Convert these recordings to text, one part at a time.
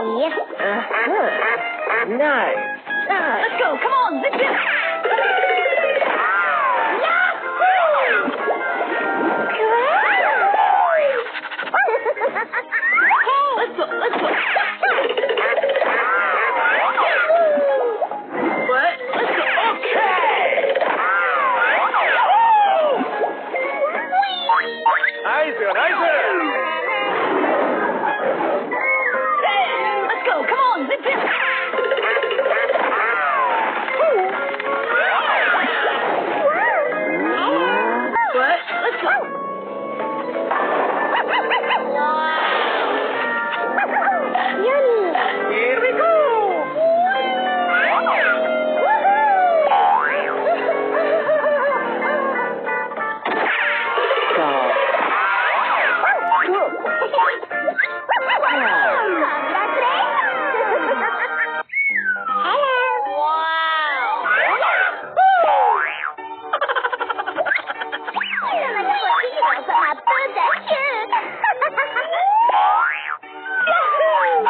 Yep. Nice. Let's go. Come on. Zip, zip. Let's go. Let's go. What? Let's go. Okay. Nice. Let's go. Come on. Zip, zip. What? Let's go. Here we go.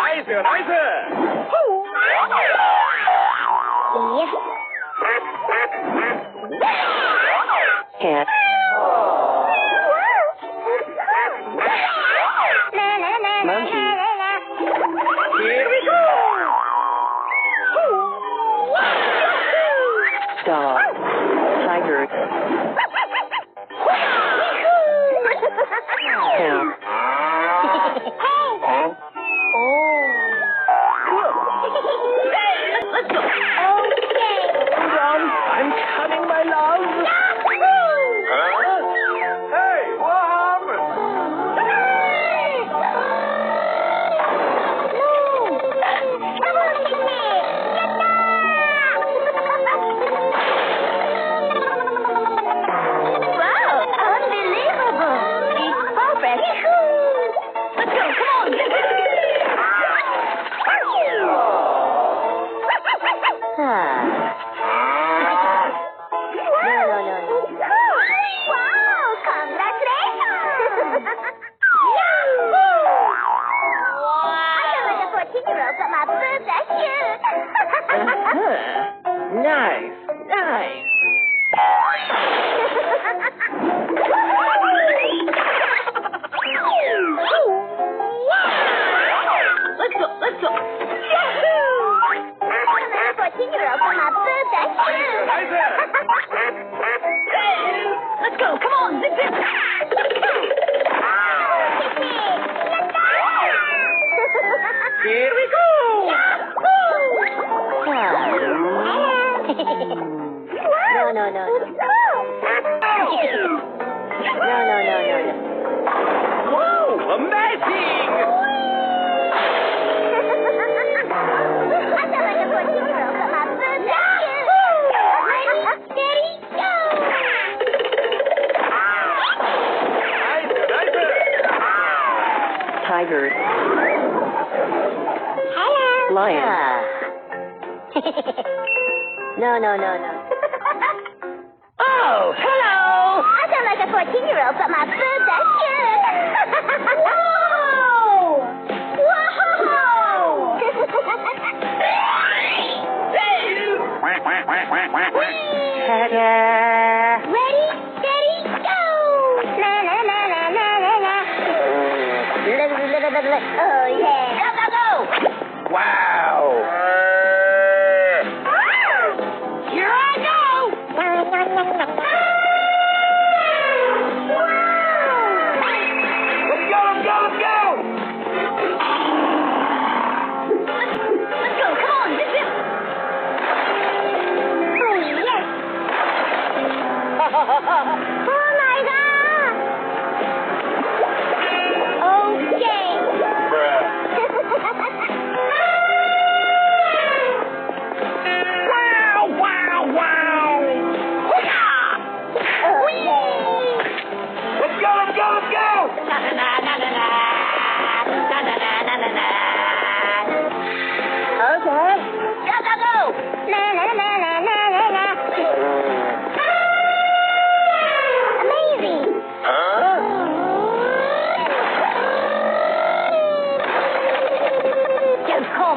Nice. Cat. Monkey. Here we go. Dog. Tiger. Cow. Let's go. I'm coming, my love. Huh? Hey, what happened? Wow, unbelievable. It's perfect. Let's go, come on. No. Wow, congratulations. I feel like a 14-year-old got my birthday shoot. Nice. Let's go. Yahoo! I'm a 14-year-old got my birthday shoot. Let's go. Come on. Zip, zip. Here we go. No. No. Wow, amazing. I feel like a 14-year-old got my birthday shoot. Ready, steady, go. Nice. Tiger. Hello. Lion. No. Oh, hello. I sound like a 14-year-old got my birthday shoot. Ta-da. Ready, steady, go. La. Oh yeah. Go. Wow. Here I go. Let's go. Let's go. Come on, zip, zip. Oh yes. Oh my God. Okay. Bruh.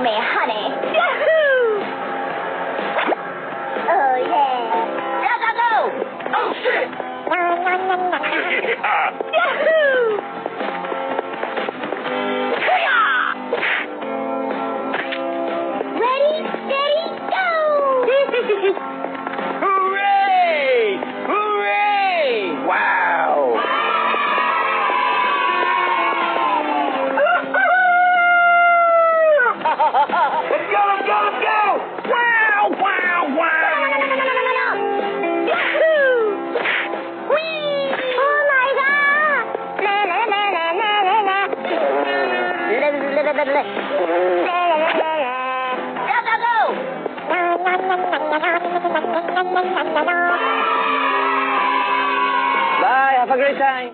me, honey. Yahoo! Oh, yeah. Gotta go! Oh, shit! Yahoo! Ready, steady, go! Hooray! Hooray! Wow! Let's go, let's go, let's go! Wow, wow, wow! Yahoo! Whee! Oh, my God! La, la, la, la, la, la, la. La, la, la, la, la. La, la, la, la, la. Gotta go! Bye, have a great time.